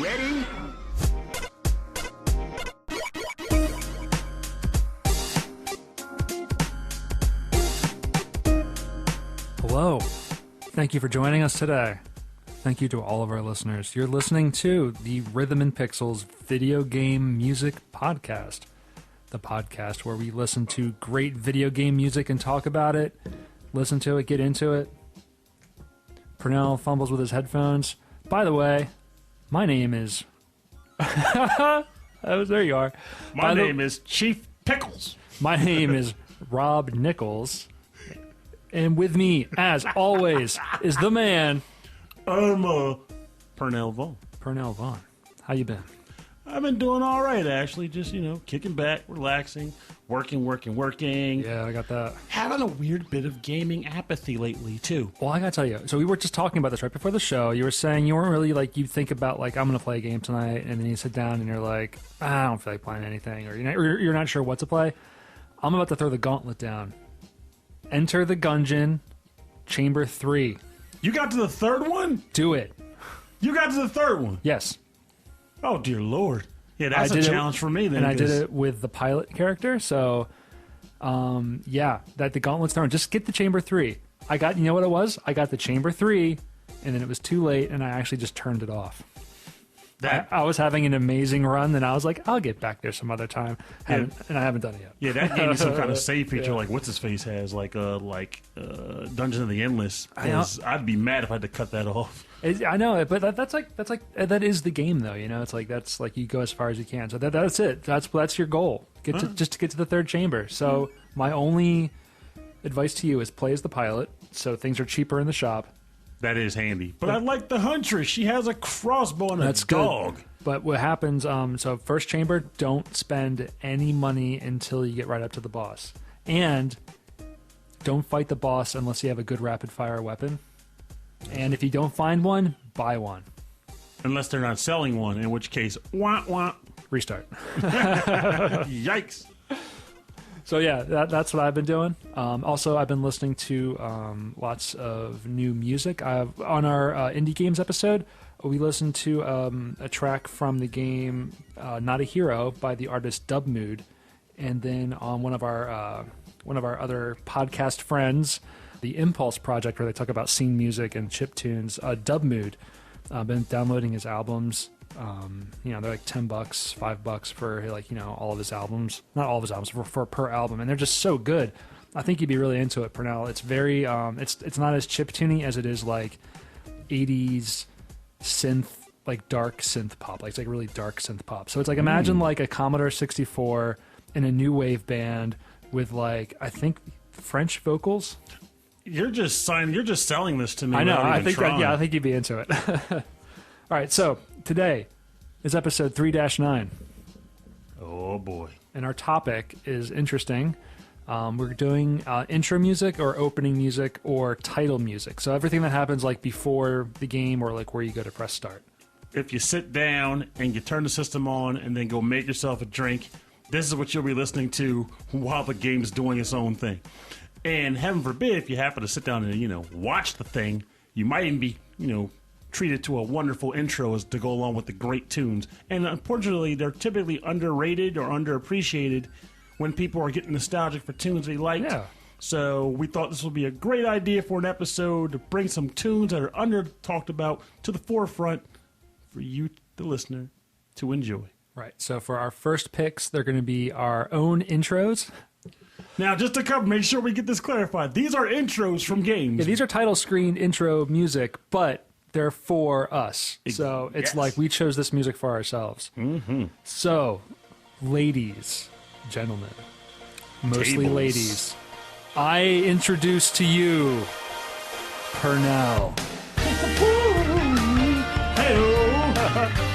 Ready? Hello. Thank you for joining us today. Thank you to all of our listeners. You're listening to the Rhythm and Pixels Video Game Music Podcast, the podcast where we listen to great video game music and talk about it, listen to it, get into it. Pernell fumbles with his headphones. By the way, my name is... there you are. My name is Chief Pickles. My name is Rob Nichols. And with me, as always, is the man... I'm Pernell Vaughn. Pernell Vaughn. How you been? I've been doing all right, actually. Just, kicking back, relaxing, working. Yeah, I got that. Having a weird bit of gaming apathy lately, too. Well, I gotta tell you, so we were just talking about this right before the show. You were saying you weren't really, you think about, I'm gonna play a game tonight, and then you sit down and you're like, I don't feel like playing anything, or you're not sure what to play. I'm about to throw the gauntlet down. Enter the Gungeon, Chamber 3. You got to the third one? Do it. You got to the third one? Yes. Oh, dear Lord. Yeah, that's a challenge for me then. And I did it with the pilot character, so, that the gauntlet's thrown. Just get the Chamber 3. You know what it was? I got the Chamber 3, and then it was too late, and I actually just turned it off. I was having an amazing run, and I was like, I'll get back there some other time, and I haven't done it yet. Yeah, that gave me some kind of save feature like What's-His-Face has, Dungeon of the Endless. I'd be mad if I had to cut that off. I know, but that is the game, though. It's that's you go as far as you can. So that's it. That's your goal. Just to get to the third chamber. So my only advice to you is play as the pilot, so things are cheaper in the shop. That is handy. But I like the Huntress. She has a crossbow and a dog. Good. But what happens, so first chamber, don't spend any money until you get right up to the boss. And don't fight the boss unless you have a good rapid-fire weapon. And if you don't find one, buy one. Unless they're not selling one, in which case, wah. Restart. Yikes. So yeah, that's what I've been doing. Also, I've been listening to lots of new music. On our Indie Games episode, we listened to a track from the game Not a Hero by the artist Dubmood. And then on one of our other podcast friends, the Impulse Project, where they talk about scene music and chiptunes, Dubmood. I've been downloading his albums. They're like $10, $5 for all of his albums. Not all of his albums, for per album, and they're just so good. I think you'd be really into it, Pernell. It's very it's not as chiptune-y as it is 80s synth, dark synth pop. It's really dark synth pop. So it's imagine a Commodore 64 in a new wave band with I think French vocals. You're just selling this to me. I know. I think you'd be into it. All right, so today is episode 3-9. Oh, boy. And our topic is interesting. We're doing intro music or opening music or title music. So everything that happens before the game or where you go to press start. If you sit down and you turn the system on and then go make yourself a drink, this is what you'll be listening to while the game's doing its own thing. And heaven forbid, if you happen to sit down and, watch the thing, you might even be, treated to a wonderful intro as to go along with the great tunes. And unfortunately, they're typically underrated or underappreciated when people are getting nostalgic for tunes they liked. Yeah. So we thought this would be a great idea for an episode to bring some tunes that are under-talked about to the forefront for you, the listener, to enjoy. Right. So for our first picks, they're going to be our own intros. Now, just to make sure we get this clarified, these are intros from games. Yeah, these are title screen intro music, but they're for us. So it's we chose this music for ourselves. Mm-hmm. So, ladies, gentlemen, mostly ladies, I introduce to you Pernell. Hey-o!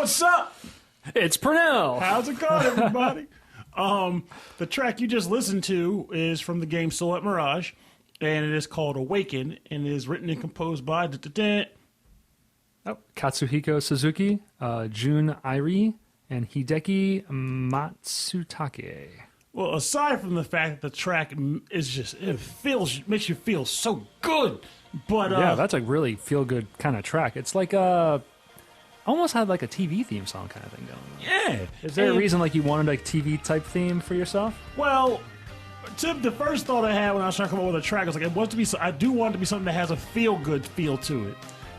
What's up? It's Pernell. How's it going, everybody? The track you just listened to is from the game Silhouette Mirage, and it is called Awaken, and it is written and composed by Katsuhiko Suzuki, Jun Airi, and Hideki Matsutake. Well, aside from the fact that the track is just, makes you feel so good. But Yeah, that's a really feel-good kind of track. It's like almost had like a TV theme song kind of thing going on. yeah. Is there a reason like you wanted a TV type theme for yourself? Well, the first thought I had when I was trying to come up with a track was like, I do want it to be something that has a feel-good feel to it.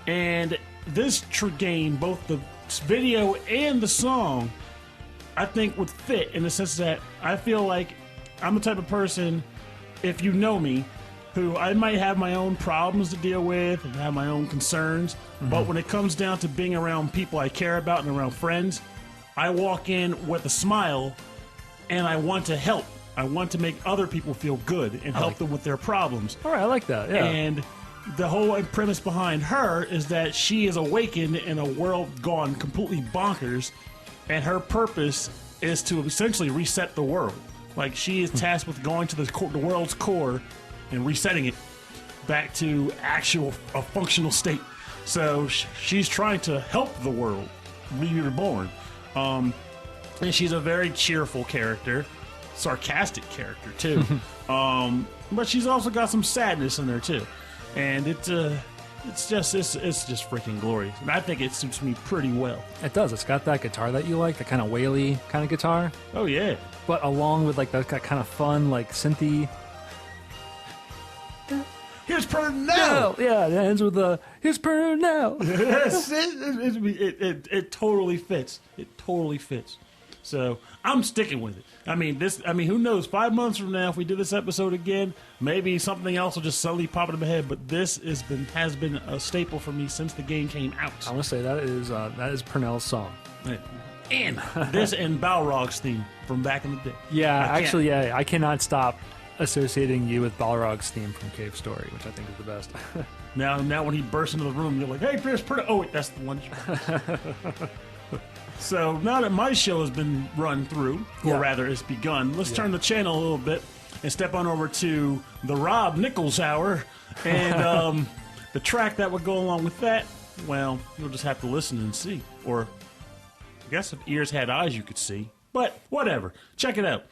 And this game, both the video and the song, I think would fit in the sense that I feel like I'm the type of person, if you know me, who I might have my own problems to deal with and have my own concerns, but when it comes down to being around people I care about and around friends, I walk in with a smile and I want to help. I want to make other people feel good and help them with their problems. All right, I like that, yeah. And the whole premise behind her is that she is awakened in a world gone completely bonkers, and her purpose is to essentially reset the world. Like, she is tasked with going to the world's core and resetting it back to a functional state. So she's trying to help the world be reborn. And she's a very cheerful character, sarcastic character too. But she's also got some sadness in there too. And it's just freaking glorious. And I think it suits me pretty well. It does. It's got that guitar that you like, the kind of waily kind of guitar. Oh yeah. But along with like that kind of fun, like synthy. Here's Pernell. No, yeah, it ends with the here's Pernell. Yes, it totally fits. It totally fits. So I'm sticking with it. I mean, who knows? 5 months from now, if we do this episode again, maybe something else will just suddenly pop into my head. But this has been a staple for me since the game came out. I want to say that is Pernell's song. And this and Balrog's theme from back in the day. Yeah, I cannot stop associating you with Balrog's theme from Cave Story, which I think is the best. Now when he bursts into the room, you're like, hey, Chris, oh, wait, that's the one. So now that my show has been run through, or rather it's begun, let's turn the channel a little bit and step on over to the Rob Nichols Hour. And the track that would go along with that, well, you'll just have to listen and see. Or I guess if ears had eyes, you could see. But whatever. Check it out.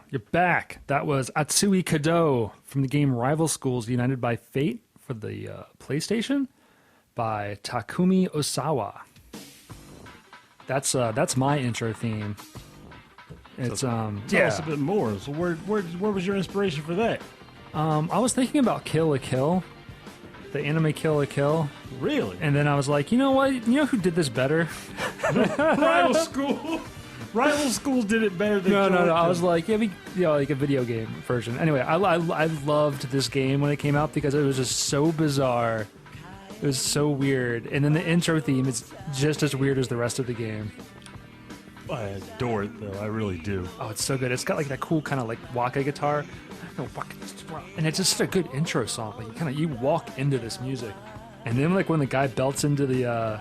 You're back. That was Atsui Kado from the game Rival Schools United by Fate for the PlayStation by Takumi Osawa. That's my intro theme. It's Tell us a bit more. So where was your inspiration for that? I was thinking about Kill la Kill, the anime Kill la Kill. Really? And then I was like, you know what? You know who did this better? Rival School. Rival Schools did it better than No. I was like, like a video game version. Anyway, I loved this game when it came out because it was just so bizarre. It was so weird. And then the intro theme is just as weird as the rest of the game. I adore it, though. I really do. Oh, it's so good. It's got like that cool kind of like waka guitar, and it's just such a good intro song. Like you walk into this music, and then like when the guy belts into the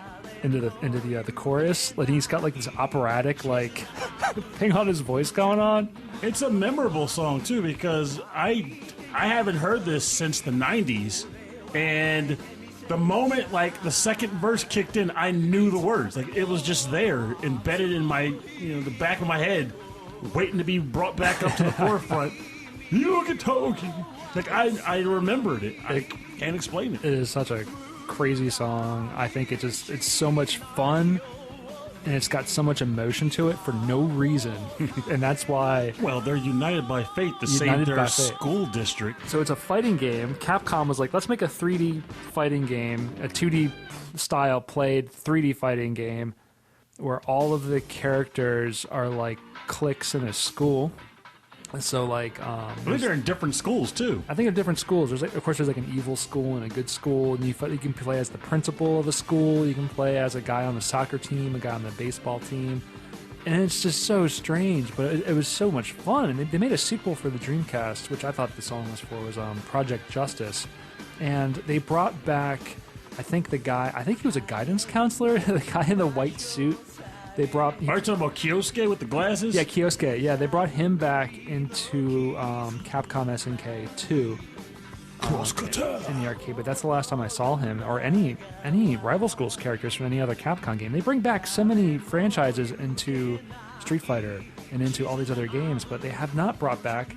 chorus, like he's got like this operatic like thing on his voice going on. It's a memorable song too because I haven't heard this since the '90s, and the moment like the second verse kicked in, I knew the words. Like it was just there, embedded in my the back of my head, waiting to be brought back up to the forefront. Yogi-togi. Like I remembered it. I can't explain it. It is such a crazy song. I think it's so much fun, and it's got so much emotion to it for no reason. And that's why. Well, they're united by fate to save their school district. So it's a fighting game. Capcom was like, let's make a 3D fighting game, a 2D style played 3D fighting game, where all of the characters are like cliques in a school. So like, I think they're in different schools too. I think of different schools. There's like, of course, there's like an evil school and a good school, and you can play as the principal of a school. You can play as a guy on the soccer team, a guy on the baseball team, and it's just so strange. But it was so much fun. And they made a sequel for the Dreamcast, which I thought the song was for, was Project Justice, and they brought back, I think he was a guidance counselor, the guy in the white suit. They brought. Are you talking about Kyosuke with the glasses? Yeah, Kyosuke. Yeah, they brought him back into Capcom SNK 2 in the arcade. But that's the last time I saw him or any Rival Schools characters from any other Capcom game. They bring back so many franchises into Street Fighter and into all these other games, but they have not brought back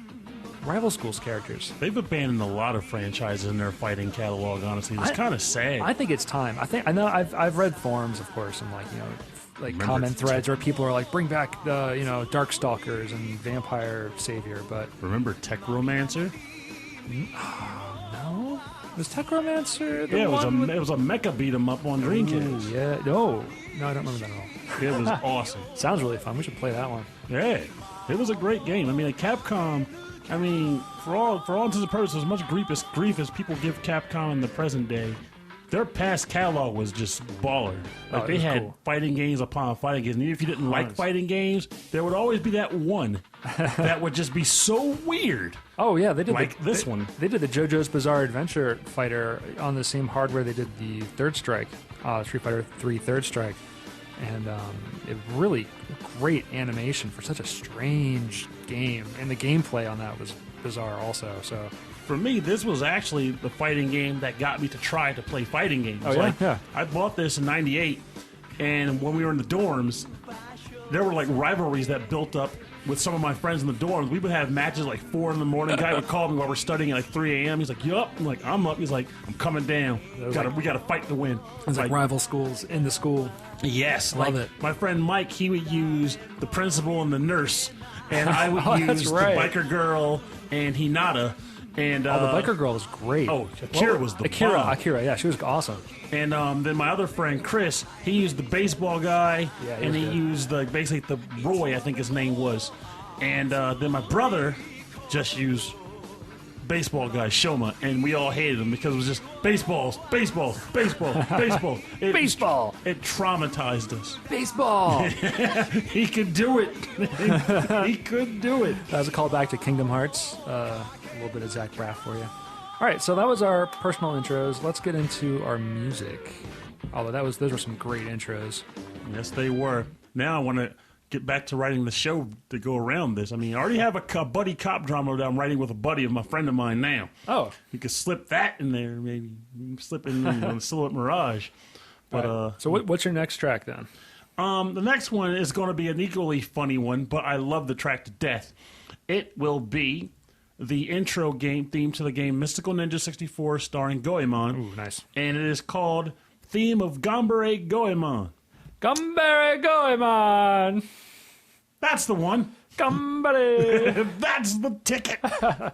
Rival Schools characters. They've abandoned a lot of franchises in their fighting catalog. Honestly, it's kind of sad. I think it's time. I know I've read forums, of course, and comment threads where people are like, bring back the Darkstalkers and Vampire Savior, but remember Techromancer? No, was Techromancer? It was a mecha beat 'em up on Dreamcast. Yeah, no, I don't remember that at all. It was awesome. Sounds really fun. We should play that one. Yeah, it was a great game. I mean, Capcom. I mean, for all intents and purposes, as much grief as people give Capcom in the present day, their past catalog was just baller. Like they had fighting games upon fighting games. And even if you didn't like fighting games, there would always be that one that would just be so weird. Oh yeah, they did this one. They did the JoJo's Bizarre Adventure fighter on the same hardware they did the Third Strike, Street Fighter 3 Third Strike, and it really great animation for such a strange game, and the gameplay on that was bizarre also. So. For me, this was actually the fighting game that got me to try to play fighting games. Oh, yeah? Yeah. I bought this in '98, and when we were in the dorms, there were like rivalries that built up with some of my friends in the dorms. We would have matches like 4 in the morning. Guy would call me while we're studying at like 3 a.m. He's like, "Yup." I'm like, "I'm up." He's like, "I'm coming down. We got to fight to win." It's like rival schools in the school. Yes, love it. My friend Mike, he would use the principal and the nurse, and I would use the biker girl and Hinata. And the biker girl was great. Oh, Akira was the bomb. Akira, yeah, she was awesome. And then my other friend Chris, he used the baseball guy, and he used basically the Roy, I think his name was. And then my brother just used baseball guy Shoma, and we all hated him because it was just baseball. Baseball. It traumatized us. Baseball. He could do it. He could do it. That was a callback to Kingdom Hearts. A little bit of Zach Braff for you. All right, so that was our personal intros. Let's get into our music. Although those were some great intros. Yes, they were. Now I want to get back to writing the show to go around this. I mean, I already have a buddy cop drama that I'm writing with a friend of mine now. Oh. You could slip that in there, maybe. Slip in the Silhouette Mirage. But right. So what's your next track then? The next one is going to be an equally funny one, but I love the track to death. It will be the intro game theme to the game Mystical Ninja 64 starring Goemon. Ooh, nice. And it is called Theme of Gambare Goemon. Gambare Goemon! That's the one. Gambare! That's the ticket. Gambare,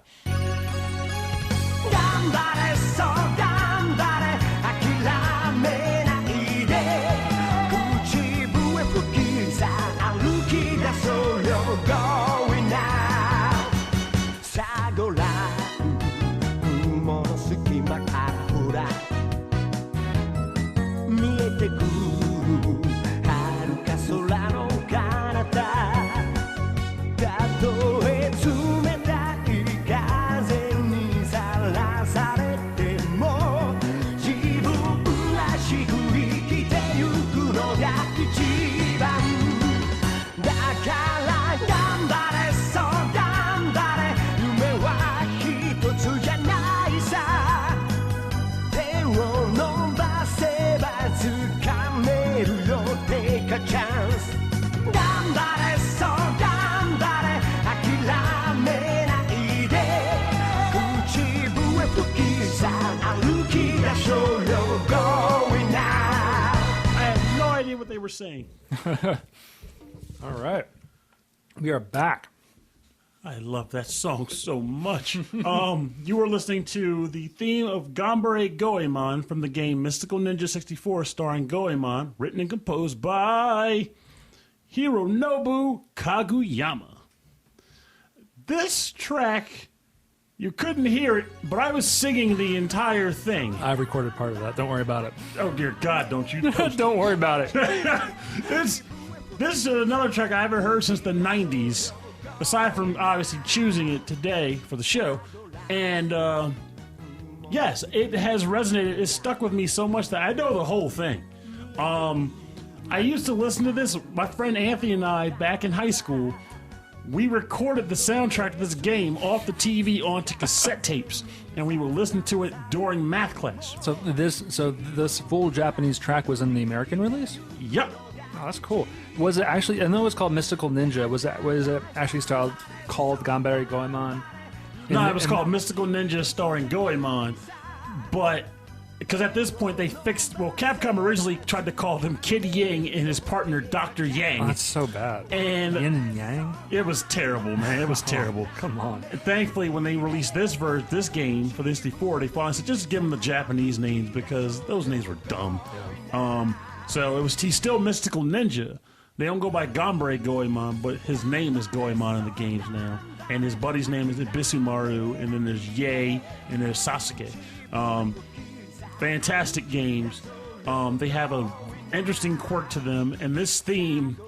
so gambare, akirame nai de. Kuchibu e fuki sa, aruki daso yo, going now. Sagora, mo sukima kara hora. Miete kuru, haruka sora no kanata. were saying. All right. We are back. I love that song so much. You were listening to the theme of Ganbare Goemon from the game Mystical Ninja 64, starring Goemon, written and composed by Hironobu Kaguyama. This track, you couldn't hear it, but I was singing the entire thing. I recorded part of that. Don't worry about it. Oh, dear God, don't you? Don't worry about it. This is another track I haven't heard since the 90s, aside from obviously choosing it today for the show. And yes, it has resonated. It stuck with me so much that I know the whole thing. I used to listen to this. My friend Anthony and I, back in high school, we recorded the soundtrack to this game off the TV onto cassette tapes, and we would listen to it during math class. So this full Japanese track was in the American release? Yep. Oh, that's cool. Was it actually? I know it was called Mystical Ninja. Was it actually called Ganbare Goemon? No, it was called Mystical Ninja starring Goemon, but because at this point they fixed. Well, Capcom originally tried to call them Kid Yang and his partner Dr. Yang. Oh, that's so bad. And Yin and Yang. it was terrible, man. It was terrible. Come on. And thankfully, when they released this game for the 64, they finally said just give them the Japanese names because those names were dumb. Yeah. So he's still Mystical Ninja. They don't go by Ganbare Goemon, but his name is Goemon in the games now. And his buddy's name is Ibisumaru, and then there's Yae, and there's Sasuke. Fantastic games. They have a interesting quirk to them, and this theme,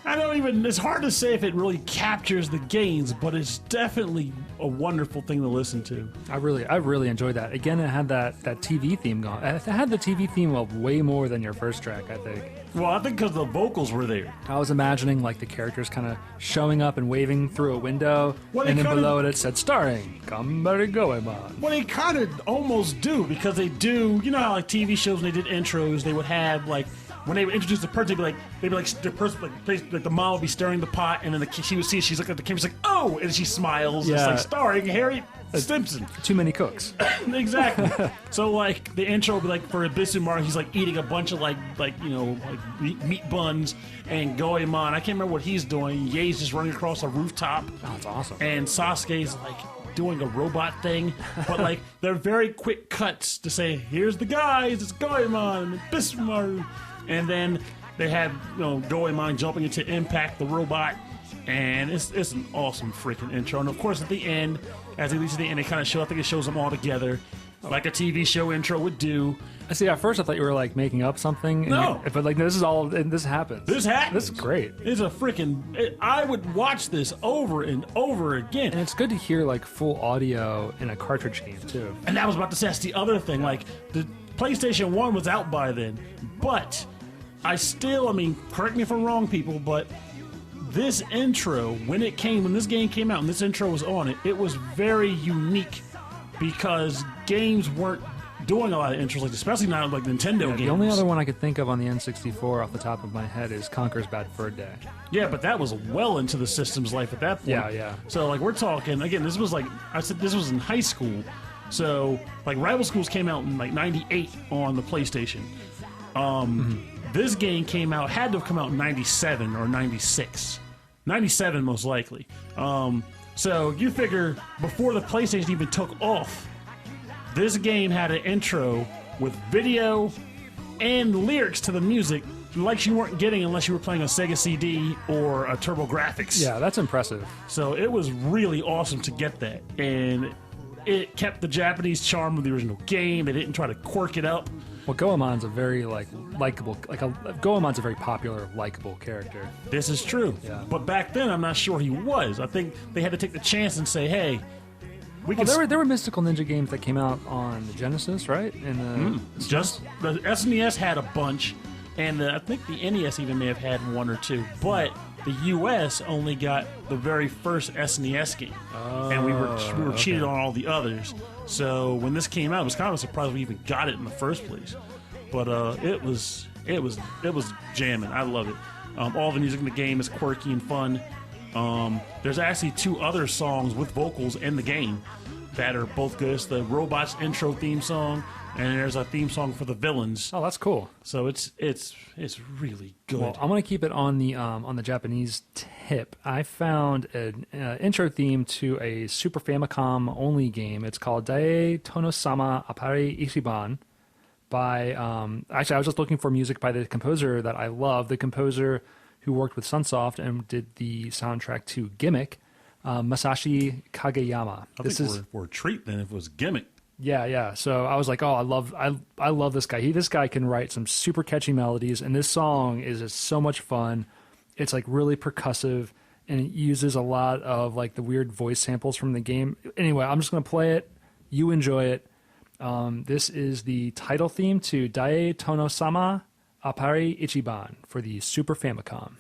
it's hard to say if it really captures the games, but it's definitely a wonderful thing to listen to. I really enjoyed that. Again, it had that TV theme going. It had the TV theme of way more than your first track, I think. Well, I think because the vocals were there. I was imagining like the characters kind of showing up and waving through a window, and then below it said starring Ganbare Goemon. Well, they kind of almost do, because they do. You know how like TV shows when they did intros, they would have like when they would introduce the person, they'd be like the person like the mom would be stirring the pot, and then she would see she's looking at the camera, she's like, oh, and she smiles. Yeah. It's like starring Harry Simpson. Too many cooks. Exactly. So like the intro would be like for Ibisumaru, he's like eating a bunch of like meat buns, and Goemon, I can't remember what he's doing. Ye's just running across a rooftop. Oh, that's awesome. And Sasuke's like doing a robot thing, but like they're very quick cuts to say, here's the guys, it's Goemon and Ibisumaru. And then they have Goemon jumping into Impact the robot, and it's an awesome freaking intro. And of course at the end, as it leads to the end, it kind of shows, I think it shows them all together like a TV show intro would do. I see. At first, I thought you were like making up something. No, but like this is all. This happens. This happens. This is great. It's a freaking. I would watch this over and over again. And it's good to hear like full audio in a cartridge game too. And I was about to say that's the other thing. Like the PlayStation 1 was out by then, but correct me if I'm wrong, people, but this intro, when this game came out and this intro was on it, it was very unique because games weren't doing a lot of intros, like especially not like Nintendo games. The only other one I could think of on the N64 off the top of my head is Conker's Bad Fur Day. Yeah, but that was well into the system's life at that point. Yeah. So like we're talking again, this was like I said, this was in high school. So like Rival Schools came out in like '98 on the PlayStation. This game had to have come out in 97 or 96. 97 most likely. So you figure before the PlayStation even took off, this game had an intro with video and lyrics to the music like you weren't getting unless you were playing a Sega CD or a TurboGrafx. Yeah, that's impressive. So it was really awesome to get that. And it kept the Japanese charm of the original game. They didn't try to quirk it up. Well, Goemon's a very likable, Goemon's a very popular, likable character. This is true. Yeah. But back then, I'm not sure he was. I think they had to take the chance and say, hey, there were Mystical Ninja games that came out on the Genesis, right? And just the SNES had a bunch, and I think the NES even may have had one or two. But the US only got the very first SNES game, and we were cheated on all the others. So when this came out, it was kind of a surprise we even got it in the first place. But it was jamming. I love it. All the music in the game is quirky and fun. There's actually two other songs with vocals in the game. that are both good. It's the Robots intro theme song, and there's a theme song for the villains. Oh, that's cool. So it's really good. Well, I'm gonna keep it on the Japanese tip. I found an intro theme to a Super Famicom only game. It's called Dae Tono-sama Appare Ichiban by actually I was just looking for music by the composer that I love, the composer who worked with Sunsoft and did the soundtrack to Gimmick, Masashi Kageyama. I think we're a treat then if it was Gimmick. Yeah. So I was like, oh, I love this guy. This guy can write some super catchy melodies, and this song is just so much fun. It's like really percussive, and it uses a lot of like the weird voice samples from the game. Anyway, I'm just gonna play it. You enjoy it. This is the title theme to Dae Tono-sama Appare Ichiban for the Super Famicom.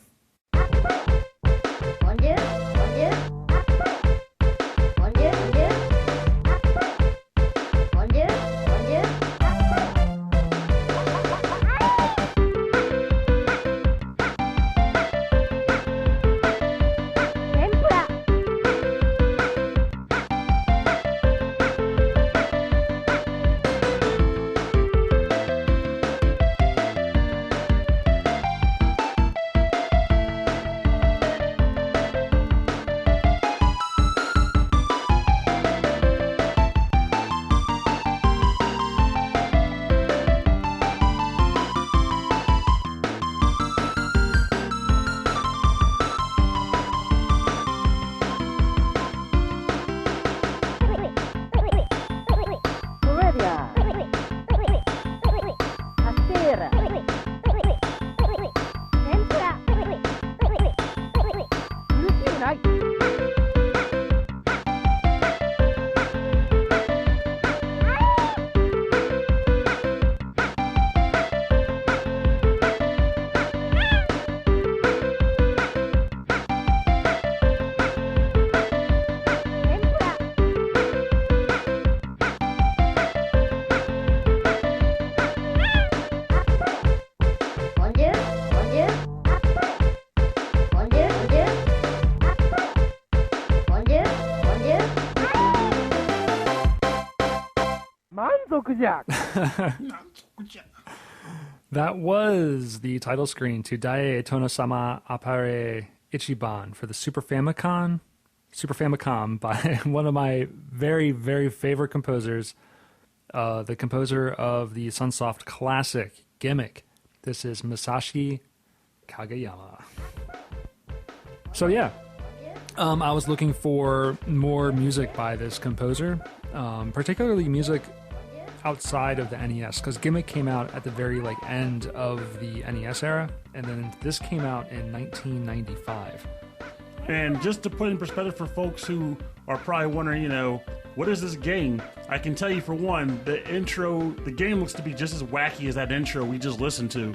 That was the title screen to Dae Tono-sama Appare Ichiban for the Super Famicom by one of my very, very favorite composers, the composer of the Sunsoft classic Gimmick. This is Masashi Kageyama. So yeah, I was looking for more music by this composer, particularly music outside of the NES, because Gimmick came out at the very end of the NES era, and then this came out in 1995. And just to put in perspective for folks who are probably wondering, what is this game? I can tell you for one, the game looks to be just as wacky as that intro we just listened to.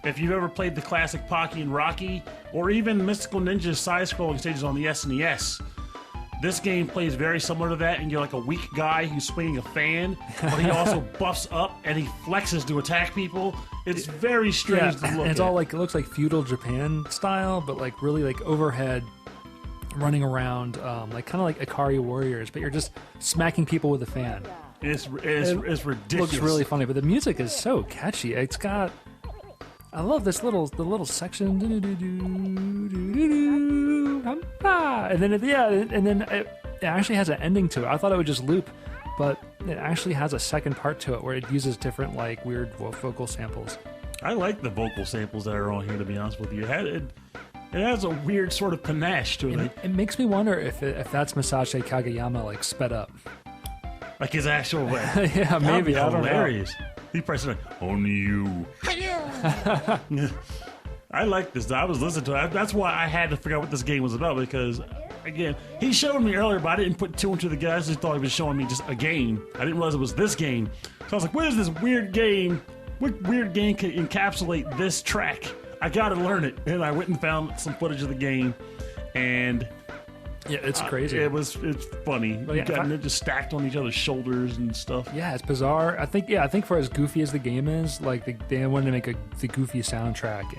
If you've ever played the classic Pocky and Rocky, or even Mystical Ninja's side-scrolling stages on the SNES, this game plays very similar to that, and you're like a weak guy who's swinging a fan, but he also buffs up and he flexes to attack people. It's very strange to look at. It's all it looks like feudal Japan style, but really overhead, running around, kind of like Ikari Warriors, but you're just smacking people with a fan. It's ridiculous. Looks really funny, but the music is so catchy. It's got... I love the little section, and then it actually has an ending to it. I thought it would just loop, but it actually has a second part to it where it uses different weird vocal samples. I like the vocal samples that are on here, to be honest with you. It has a weird sort of panache to it. It makes me wonder if that's Masashi Kageyama sped up, like his actual way. Yeah, maybe. I don't hilarious. know. He probably said, "Only you." I like this. I was listening to it. That's why I had to figure out what this game was about, because, again, he showed me earlier, but I didn't put two and two together. I just thought he was showing me just a game. I didn't realize it was this game. So I was like, what is this weird game? What weird game can encapsulate this track? I gotta learn it. And I went and found some footage of the game, and Yeah, it's crazy. It's funny. Well, yeah, They're just stacked on each other's shoulders and stuff. Yeah, it's bizarre. I think for as goofy as the game is, like they wanted to make the goofy soundtrack,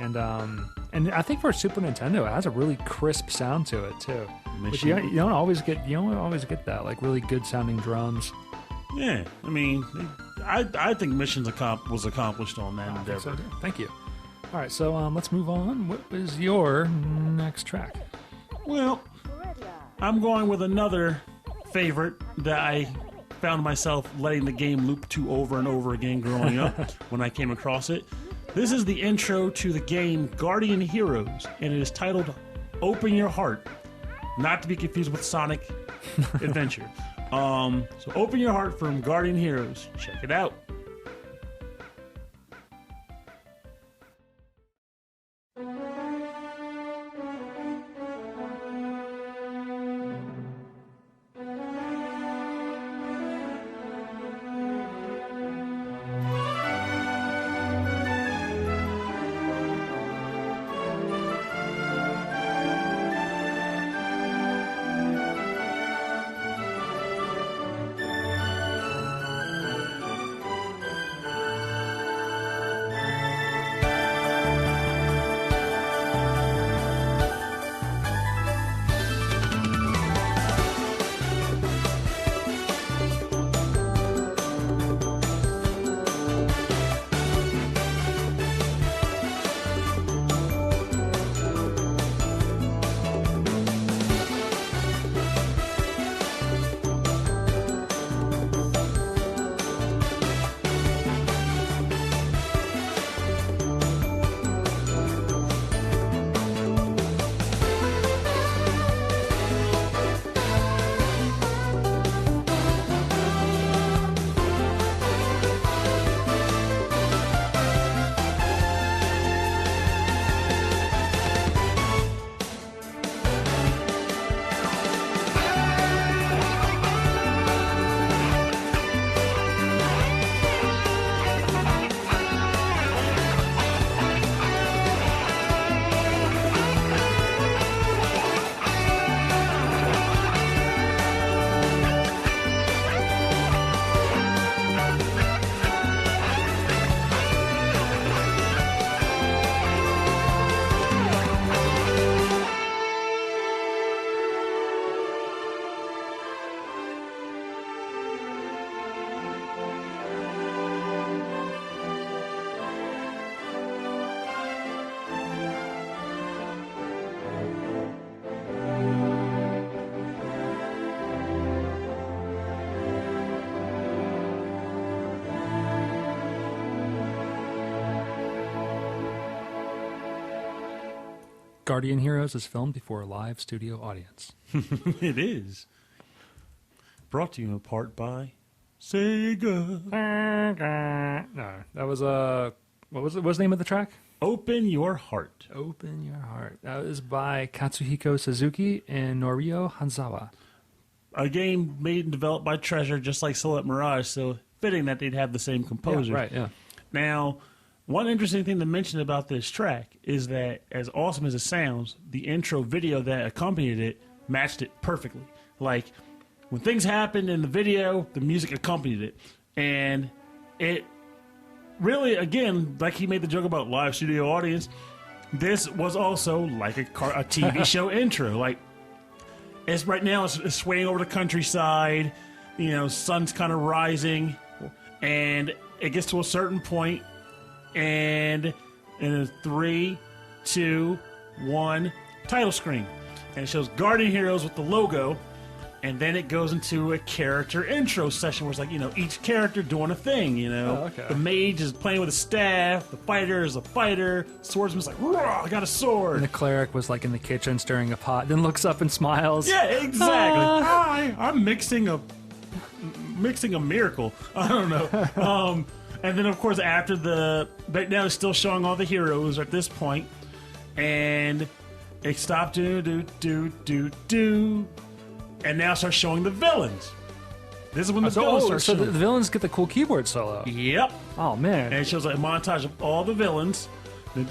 and I think for Super Nintendo, it has a really crisp sound to it too. Which you don't always get that, like really good sounding drums. Yeah, I mean, I think mission was accomplished on that endeavor. So, thank you. All right, so let's move on. What is your next track? Well, I'm going with another favorite that I found myself letting the game loop to over and over again growing up when I came across it. This is the intro to the game Guardian Heroes, and it is titled Open Your Heart. Not to be confused with Sonic Adventure. So Open Your Heart from Guardian Heroes. Check it out. Guardian Heroes is filmed before a live studio audience. It is. Brought to you in part by Sega. No, that was what was the name of the track? Open Your Heart. Open Your Heart. That was by Katsuhiko Suzuki and Norio Hanzawa. A game made and developed by Treasure, just like Silhouette Mirage, so fitting that they'd have the same composer. Yeah, right, yeah. Now, one interesting thing to mention about this track is that, as awesome as it sounds, the intro video that accompanied it matched it perfectly. Like, when things happened in the video, the music accompanied it. And it really, again, like he made the joke about live studio audience, this was also like a TV show intro. Like, it's right now it's swaying over the countryside, you know, sun's kind of rising, and it gets to a certain point, and in a 3, 2, 1 title screen, and it shows Guardian Heroes with the logo, and then it goes into a character intro session where it's like, you know, each character doing a thing, you know. Oh, okay. The mage is playing with a staff, the fighter is a fighter, swordsman's like, "Raw, I got a sword." And the cleric was like in the kitchen stirring a pot, then looks up and smiles. Yeah, exactly. Hi, I'm mixing a miracle. I don't know. And then, of course, after but now it's still showing all the heroes at this point, and it stopped, do, and now starts showing the villains. This is when the villains start so showing. the villains get the cool keyboard solo. Yep. Oh, man. And it shows like a montage of all the villains. And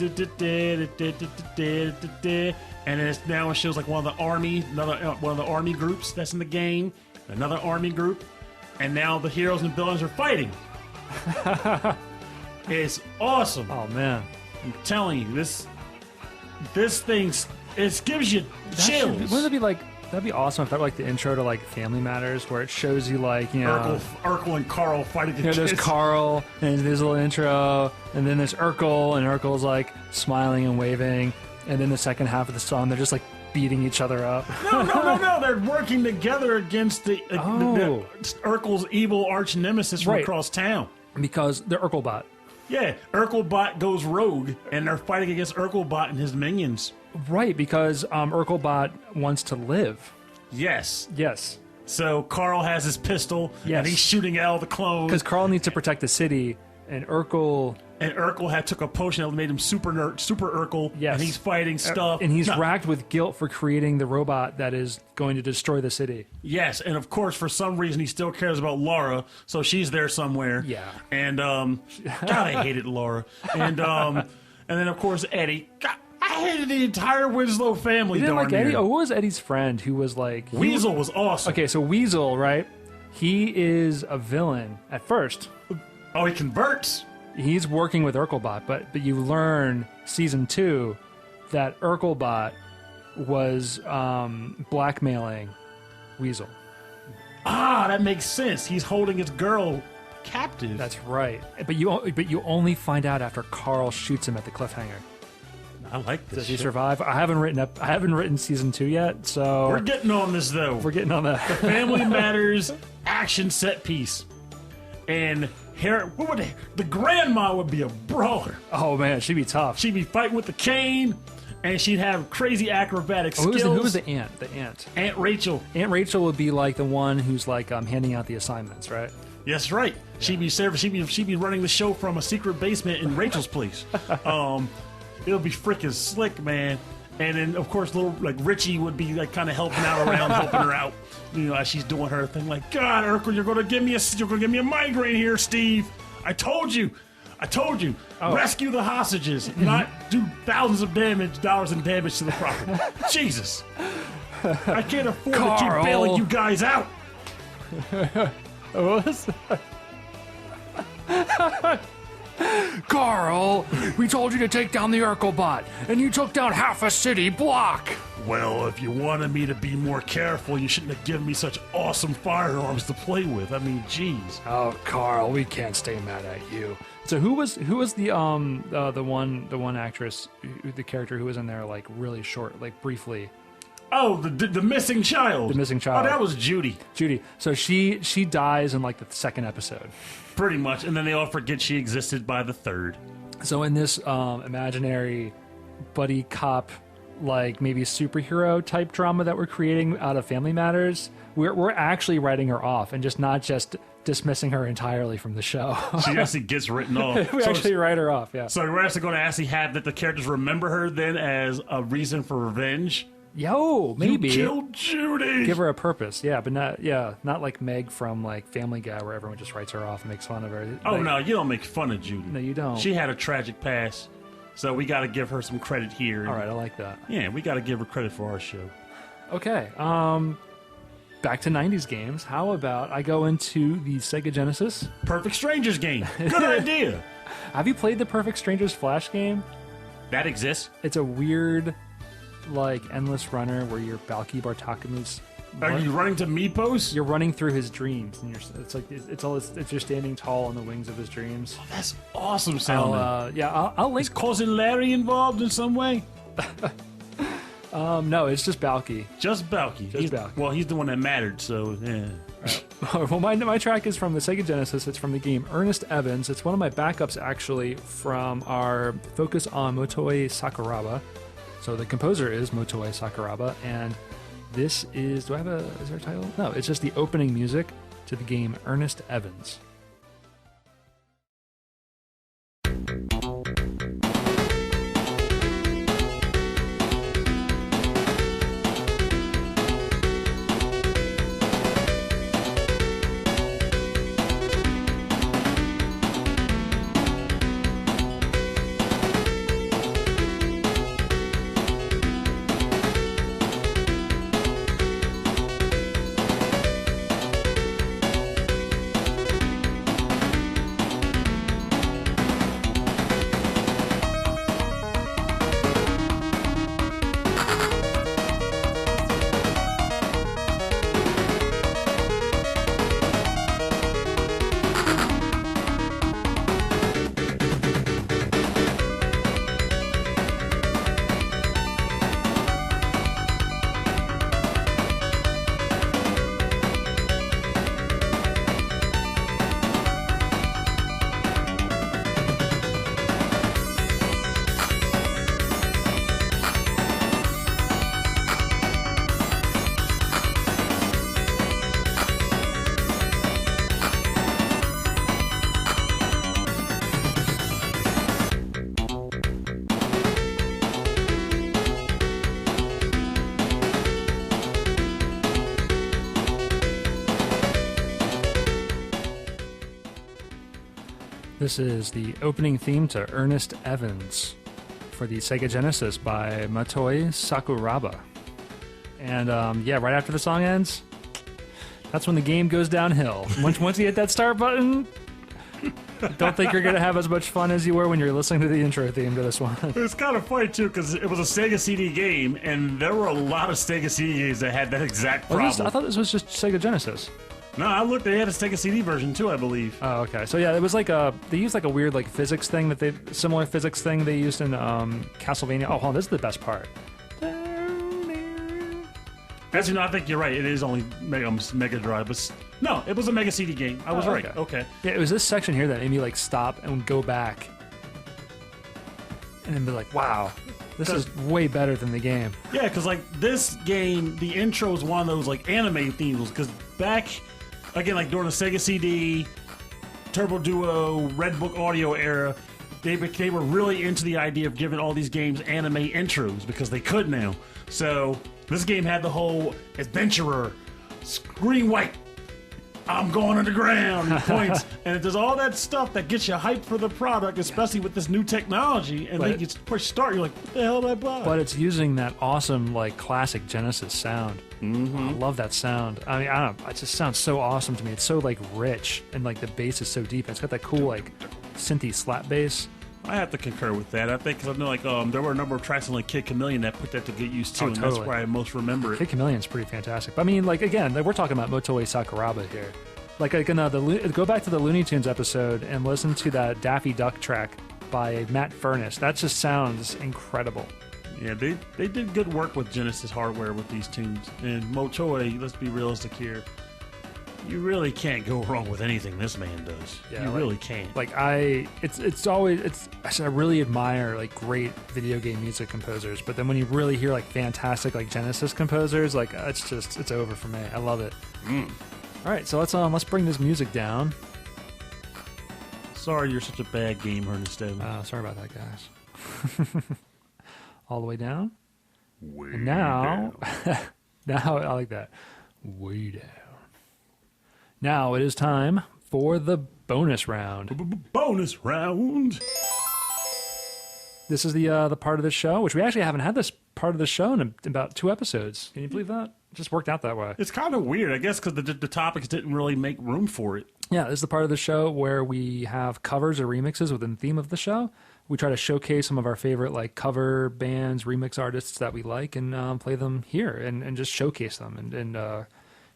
and then now it shows like one of the army groups that's in the game, another army group, and now the heroes and villains are fighting. It's awesome. Oh man, I'm telling you, this thing, it gives you chills. Wouldn't it be like? That'd be awesome if that were like the intro to like Family Matters, where it shows you like Urkel and Carl fighting the kids. There's Carl and his little intro, and then there's Urkel, and Urkel's like smiling and waving, and then the second half of the song they're just like beating each other up. No, they're working together against the Urkel's evil arch nemesis from across town. Because they're Urkelbot. Yeah, Urkelbot goes rogue, and they're fighting against Urkelbot and his minions. Right, because Urkelbot wants to live. Yes. So Carl has his pistol, and he's shooting at all the clones. Because Carl needs to protect the city, and Urkel had took a potion that made him super Urkel, and he's fighting stuff. And he's racked with guilt for creating the robot that is going to destroy the city. Yes, and of course, for some reason, he still cares about Laura, so she's there somewhere. Yeah. And, God, I hated Laura. And then, of course, Eddie. God, I hated the entire Winslow family. You didn't like Eddie? Oh, who was Eddie's friend who was like... Weasel was awesome. Okay, so Weasel, right? He is a villain at first. Oh, he converts. He's working with Urkelbot, but you learn season 2 that Urkelbot was blackmailing Weasel. Ah, that makes sense. He's holding his girl captive. That's right. But you only find out after Carl shoots him at the cliffhanger. I like this. Does he survive? I haven't written season 2 yet, so we're getting on this though. We're getting on that. The Family Matters action set piece, and the grandma would be a brawler. Oh man, she'd be tough. She'd be fighting with the cane, and she'd have crazy acrobatic skills. Who was the aunt? The aunt. Aunt Rachel. Aunt Rachel would be like the one who's like handing out the assignments, right? Yes, right. Yeah. She'd be running the show from a secret basement in Rachel's place. It'll be freaking slick, man. And then, of course, little like Richie would be like kind of helping her out, as she's doing her thing. Like, God, Urkel, you're gonna give me a migraine here, Steve. I told you. Oh. Rescue the hostages, not do thousands of dollars in damage to the property. Jesus, I can't afford to keep bailing you guys out. What was that? Carl, we told you to take down the Urkelbot, and you took down half a city block. Well, if you wanted me to be more careful, you shouldn't have given me such awesome firearms to play with. I mean, jeez. Oh, Carl, we can't stay mad at you. So who was the one actress, the character who was in there like really short, like briefly? Oh, the missing child. The missing child. Oh, that was Judy. So she dies in like the second episode. Pretty much, and then they all forget she existed by the third. So in this imaginary buddy cop, like maybe superhero type drama that we're creating out of Family Matters, we're actually writing her off and not just dismissing her entirely from the show. She actually gets written off. We actually write her off, yeah. So we're actually going to actually have that the characters remember her then as a reason for revenge. Yo, maybe you killed Judy. Give her a purpose, yeah, but not like Meg from like Family Guy, where everyone just writes her off and makes fun of her. Oh no, you don't make fun of Judy. No, you don't. She had a tragic past, so we got to give her some credit here. All right, I like that. Yeah, we got to give her credit for our show. Okay, back to 90s games. How about I go into the Sega Genesis? Perfect Strangers game. Good idea. Have you played the Perfect Strangers Flash game? That exists. It's a weird, like, endless runner where you're Balki Bartakamu's. Are you running to Meepos? You're running through his dreams, and you're standing tall on the wings of his dreams. Oh, that's awesome sounding. I'll link. Is Cousin Larry involved in some way? No, it's just Balki. Just Balki. Balki. Well, he's the one that mattered, so yeah. Right. Well, my track is from the Sega Genesis. It's from the game Ernest Evans. It's one of my backups, actually, from our focus on Motoi Sakuraba. So the composer is Motoi Sakuraba, and this is... is there a title? No, it's just the opening music to the game Ernest Evans. This is the opening theme to Ernest Evans for the Sega Genesis by Motoi Sakuraba. And right after the song ends, that's when the game goes downhill. Once you hit that start button, don't think you're going to have as much fun as you were when you're listening to the intro theme to this one. It's kind of funny, too, because it was a Sega CD game, and there were a lot of Sega CD games that had that exact problem. I thought this was just Sega Genesis. No, I looked. They had a Sega CD version too, I believe. Oh, okay. So yeah, it was like they used like a weird like physics thing similar physics thing they used in Castlevania. Oh, hold on, this is the best part. Actually, no, I think you're right. It is only Mega Drive, but no, it was a Mega CD game. I was right. Okay. Yeah, it was this section here that made me like stop and go back, and then be like, "Wow, this is way better than the game." Yeah, because like this game, the intro is one of those like anime themes. Because back again, like during the Sega CD, Turbo Duo, Red Book Audio era, they were really into the idea of giving all these games anime intros because they could now. So this game had the whole adventurer, screen white, I'm going underground, points, and it does all that stuff that gets you hyped for the product, especially with this new technology. And then you push start, you're like, what the hell did I buy? But it's using that awesome like classic Genesis sound. Mm-hmm. I love that sound. I mean, I don't know, it just sounds so awesome to me. It's so like rich, and like the bass is so deep. It's got that cool like synthy slap bass. I have to concur with that. I think because I know like there were a number of tracks on like Kid Chameleon that put that to get used to, and totally. that's where I most remember it. Kid Chameleon's pretty fantastic. But I mean, like again, we're talking about Motoi Sakuraba here. Like go back to the Looney Tunes episode and listen to that Daffy Duck track by Matt Furness. That just sounds incredible. Yeah, they did good work with Genesis hardware with these tunes. And Motoi, let's be realistic here, you really can't go wrong with anything this man does. Yeah, you really can't. Like I really admire like great video game music composers, but then when you really hear like fantastic like Genesis composers, like it's over for me. I love it. All right, so let's bring this music down. Sorry, you're such a bad gamer, instead. Sorry about that, guys. All the way down. Way and now, down. now I like that. Way down. Now it is time for the bonus round. Bonus round. This is the part of the show, which we actually haven't had this part of the show in about 2 episodes. Can you believe that? It just worked out that way. It's kind of weird, I guess, because the topics didn't really make room for it. Yeah, this is the part of the show where we have covers or remixes within the theme of the show. We try to showcase some of our favorite like cover bands, remix artists that we like, and play them here and just showcase them and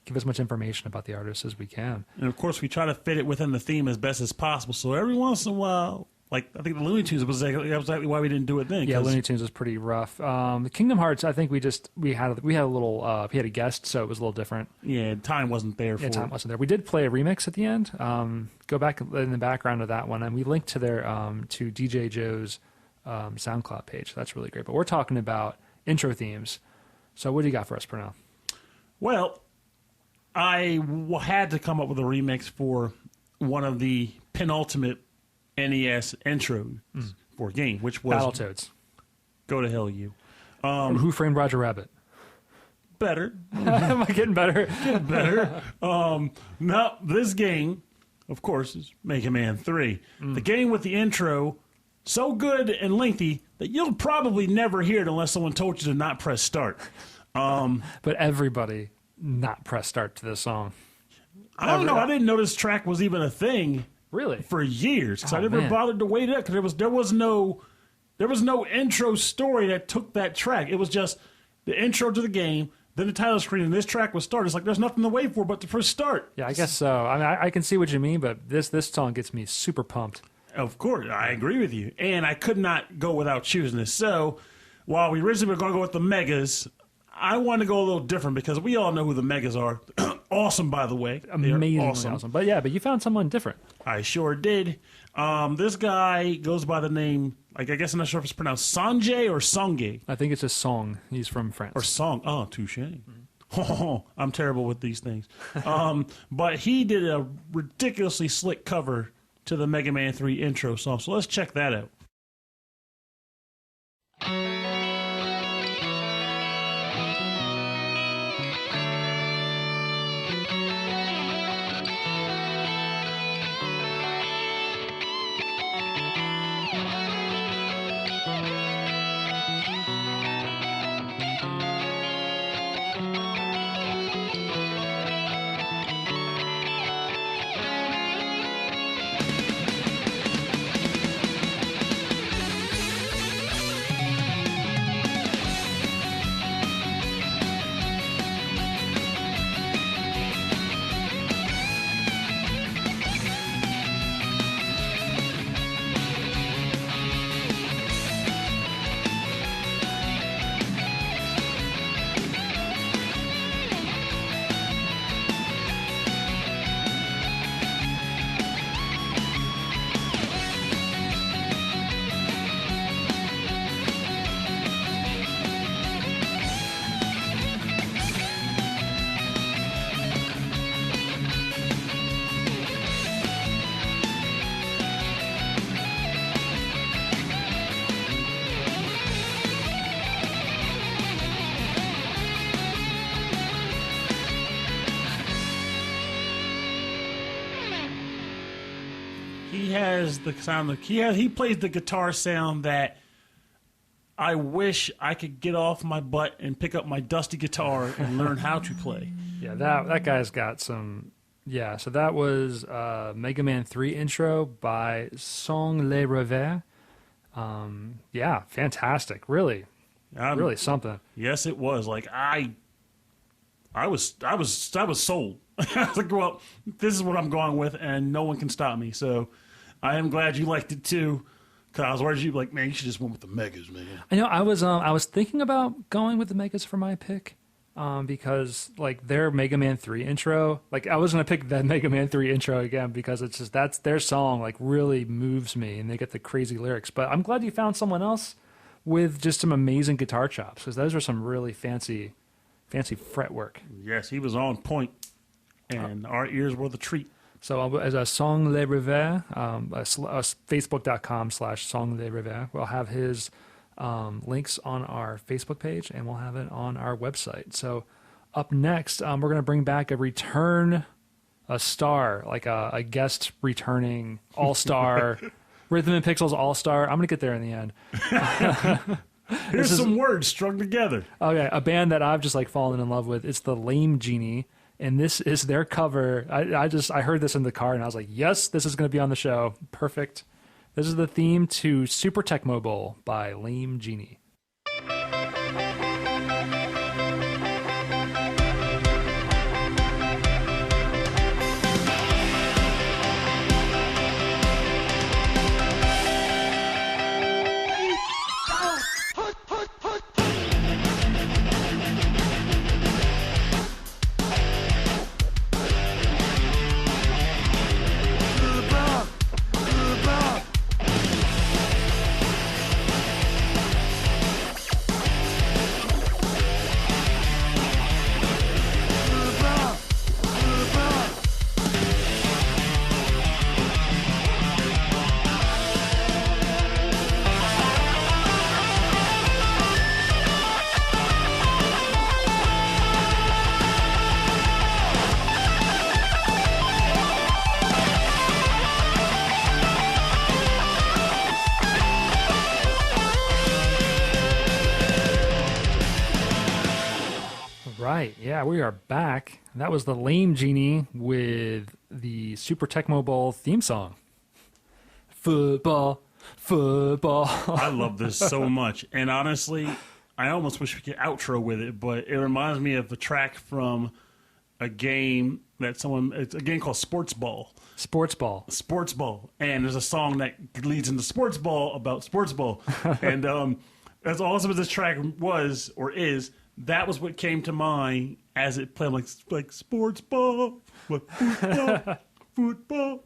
give as much information about the artists as we can. And of course, we try to fit it within the theme as best as possible. So every once in a while, like I think the Looney Tunes was exactly why we didn't do it then. Yeah, Looney Tunes was pretty rough. The Kingdom Hearts, I think we had a guest, so it was a little different. Yeah, time wasn't there. Time wasn't there. We did play a remix at the end. Go back in the background of that one, and we linked to their to DJ Joe's SoundCloud page. That's really great. But we're talking about intro themes. So what do you got for us, Pernell? Well, I had to come up with a remix for one of the penultimate NES intros for a game, which was Battletoads. Go to hell, you. Who Framed Roger Rabbit? Better. Am I getting better? Getting better. No, this game, of course, is Megaman 3. The game with the intro so good and lengthy that you'll probably never hear it unless someone told you to not press start. But everybody not press start to this song. I don't know. I didn't know this track was even a thing. Really? For years, because I never man. bothered to wait it up because there was no intro story that took that track. It was just the intro to the game, then the title screen, and this track was start. It's like there's nothing to wait for but to press start. Yeah, I guess so. I mean, I can see what you mean, but this song gets me super pumped. Of course, I agree with you, and I could not go without choosing this. So, while we originally were going to go with the Megas, I want to go a little different because we all know who the Megas are. Awesome, by the way. Amazingly awesome. But you found someone different. I sure did. This guy goes by the name, like I guess I'm not sure if it's pronounced Songe or Songe. I think it's a song. He's from France. Or Song. Oh, touche. I'm terrible with these things. But he did a ridiculously slick cover to the Mega Man 3 intro song. So let's check that out. has the sound. He plays the guitar sound that I wish I could get off my butt and pick up my dusty guitar and learn how to play. Yeah, that guy's got some. Yeah, so that was Mega Man 3 intro by Songe Le Revers. Yeah, fantastic. Really something. Yes, it was. Like I was sold. I was like, well, this is what I'm going with, and no one can stop me. So I am glad you liked it too. Cause I was worried you'd be like, man, you should just went with the Megas, man. I know. I was thinking about going with the Megas for my pick, because like their Mega Man 3 intro, like I was gonna pick that Mega Man 3 intro again because it's just that's their song like really moves me, and they get the crazy lyrics. But I'm glad you found someone else with just some amazing guitar chops, because those are some really fancy fretwork. Yes, he was on point, and our ears were the treat. So as a Songe Le Revers, Facebook.com/Songe Le Revers, we'll have his links on our Facebook page, and we'll have it on our website. So up next, we're going to bring back a star, like a guest returning all-star, Rhythm and Pixels all-star. I'm going to get there in the end. Here's some words strung together. Okay, a band that I've just like fallen in love with. It's the Lame Genie, and this is their cover. I heard this in the car, and I was like, yes, this is going to be on the show. Perfect. This is the theme to Super Tecmo Bowl by Lame Genie. Right, yeah, we are back. That was the Lame Genie with the Super Tecmo Bowl theme song. Football. I love this so much. And honestly, I almost wish we could outro with it, but it reminds me of the track from a game it's a game called Sports Ball. Sports Ball. And there's a song that leads into Sports Ball about Sports Ball. And as awesome as this track was or is, that was what came to mind as it played, like sports ball, like football.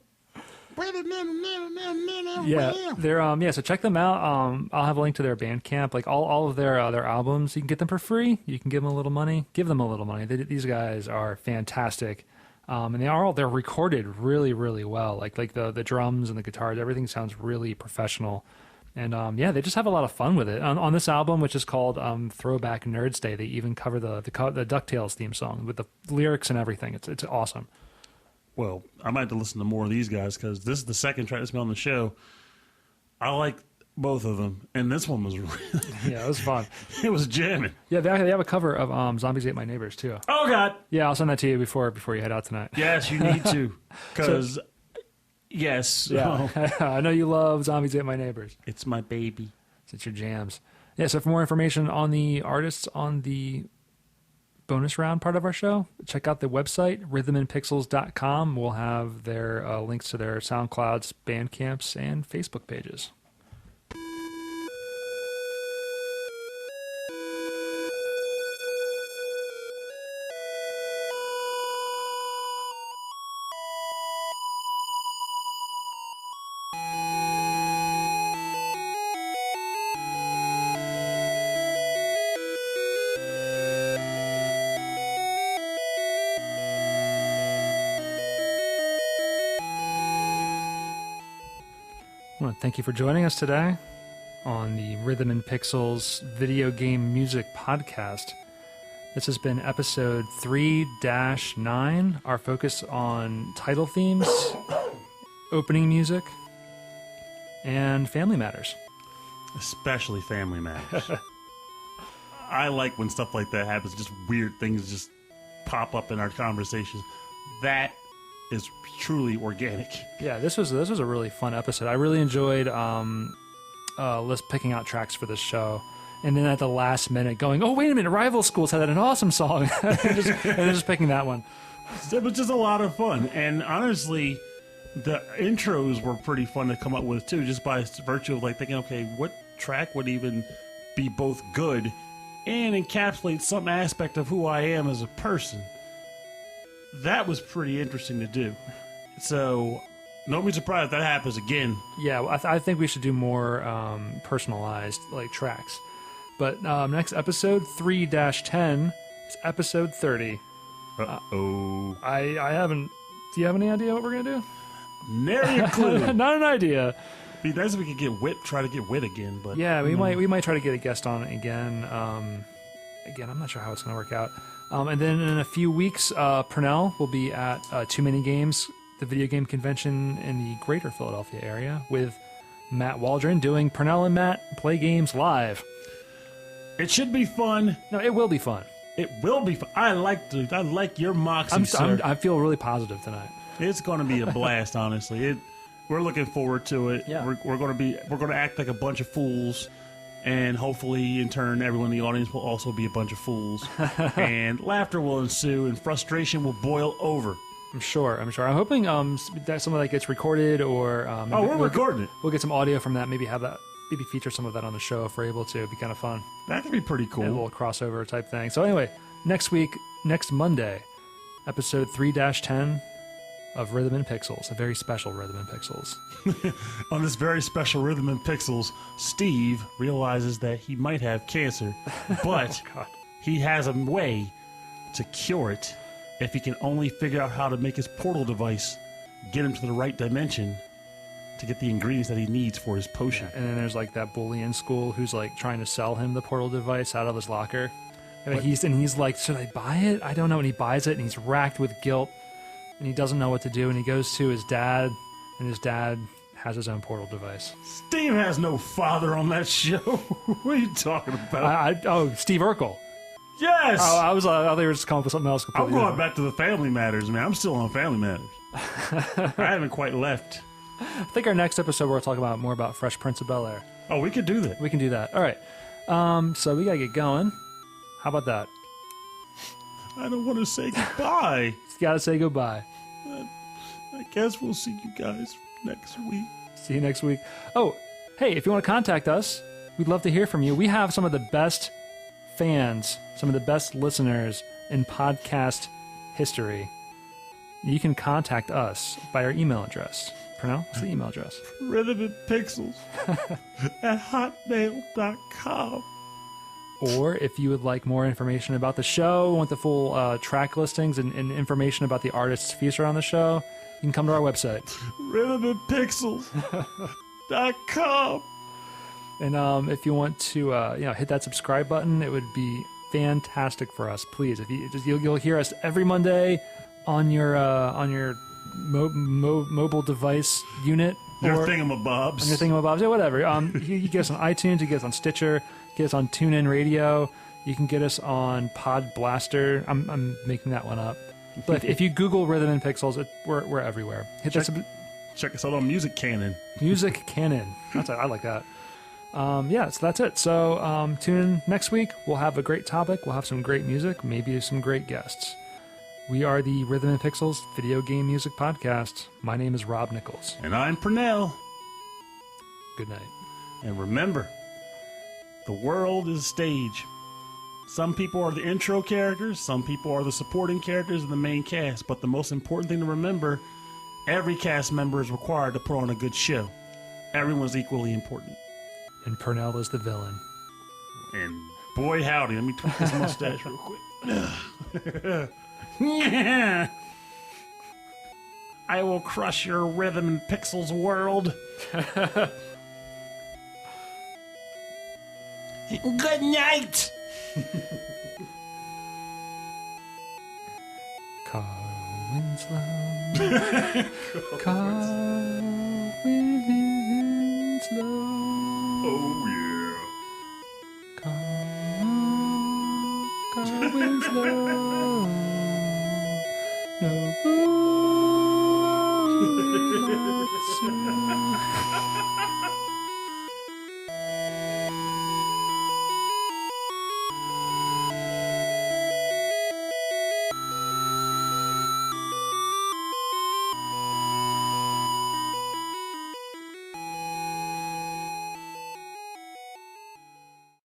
Yeah, they're so check them out. I'll have a link to their Bandcamp, like all of their albums. You can get them for free. You can give them a little money. Give them a little money. These guys are fantastic, and they're recorded really, really well. Like the drums and the guitars, everything sounds really professional. And yeah, they just have a lot of fun with it. On this album, which is called Throwback Nerds Day, they even cover the DuckTales theme song with the lyrics and everything. It's awesome. Well, I might have to listen to more of these guys because this is the second track that's been on the show. I like both of them, and this one was really yeah, it was fun. It was jamming. Yeah, they have a cover of Zombies Ate My Neighbors too. Oh God! Yeah, I'll send that to you before you head out tonight. Yes, you need to, because yes, yeah, I know you love Zombies Ate My Neighbors. It's my baby. It's your jams. Yeah. So for more information on the artists on the bonus round part of our show, check out the website rhythmandpixels.com. We'll have their links to their SoundClouds, Bandcamps, and Facebook pages. I want to thank you for joining us today on the Rhythm and Pixels video game music podcast. This has been episode 3-9, our focus on title themes, opening music, and Family Matters. Especially Family Matters. I like when stuff like that happens. Just weird things just pop up in our conversations. That is truly organic. Yeah, this was a really fun episode. I really enjoyed picking out tracks for this show, and then at the last minute going, "Oh, wait a minute! Rival Schools had an awesome song," and just picking that one. It was just a lot of fun, and honestly, the intros were pretty fun to come up with too, just by virtue of like thinking, okay, what track would even be both good and encapsulate some aspect of who I am as a person. That was pretty interesting to do. So, don't be surprised if that happens again. Yeah, well, I think we should do more personalized like tracks. But next episode 3-10 is episode 30. Uh-oh. I haven't. Do you have any idea what we're gonna do? Nary a clue. Not an idea. Be nice if we could get Whit, try to get Whit again, but Yeah, we might try to get a guest on again. Again, I'm not sure how it's gonna work out. And then in a few weeks, Pernell will be at Too Many Games, the video game convention in the greater Philadelphia area, with Matt Waldron doing Pernell and Matt Play Games Live. it should be fun. No, it will be fun. It will be fun. I like your moxie, sir. I feel really positive tonight. It's going to be a blast, honestly. We're looking forward to it. Yeah. We're going to act like a bunch of fools, and hopefully, in turn, everyone in the audience will also be a bunch of fools, and laughter will ensue, and frustration will boil over. I'm sure. I'm hoping that some of that gets recorded, or We're recording it. We'll get some audio from that. Maybe feature some of that on the show if we're able to. It'd be kind of fun. That could be pretty cool. A little crossover type thing. So anyway, next Monday, episode 3-10 of Rhythm and Pixels, a very special Rhythm and Pixels. On this very special Rhythm and Pixels, Steve realizes that he might have cancer, but he has a way to cure it if he can only figure out how to make his portal device get him to the right dimension to get the ingredients that he needs for his potion. And then there's like that bully in school who's like trying to sell him the portal device out of his locker. And he's like, should I buy it? I don't know. And he buys it, and he's racked with guilt, and he doesn't know what to do. And he goes to his dad, and his dad has his own portal device. Steve has no father on that show. What are you talking about? Steve Urkel. Yes! I thought they were just coming up with something else. I'm going back to the Family Matters, man. I'm still on Family Matters. I haven't quite left. I think our next episode we'll talk more about Fresh Prince of Bel-Air. Oh, we could do that. We can do that. All right. So we gotta get going. How about that? I don't want to say goodbye. Just gotta say goodbye. I guess we'll see you guys next week. See you next week. Oh, hey, if you want to contact us, we'd love to hear from you. We have some of the best fans, some of the best listeners in podcast history. You can contact us by our email address. Pernell, what's the email address? rhythmandpixels at hotmail.com. Or if you would like more information about the show, want the full track listings and information about the artists featured on the show, you can come to our website. rhythmandpixels.com. And if you want to hit that subscribe button, it would be fantastic for us. Please, if you'll hear us every Monday on your mobile device unit. Your or thingamabobs. On your thingamabobs, yeah, whatever. You get us on iTunes, you get us on Stitcher, get us on TuneIn Radio. You can get us on Pod Blaster. I'm making that one up. But if you Google Rhythm and Pixels, we're everywhere. Check us out on Music Cannon. Music Cannon. I like that. So that's it. So tune in next week. We'll have a great topic. We'll have some great music, maybe some great guests. We are the Rhythm and Pixels Video Game Music Podcast. My name is Rob Nichols. And I'm Pernell. Good night. And remember, the world is a stage. Some people are the intro characters, some people are the supporting characters in the main cast, but the most important thing to remember, every cast member is required to put on a good show. Everyone's equally important. And Pernell is the villain. And boy howdy, let me tweak this mustache real quick. I will crush your Rhythm and Pixels world. Good night. Carl Winslow. Carl Winslow. winds blow. No room.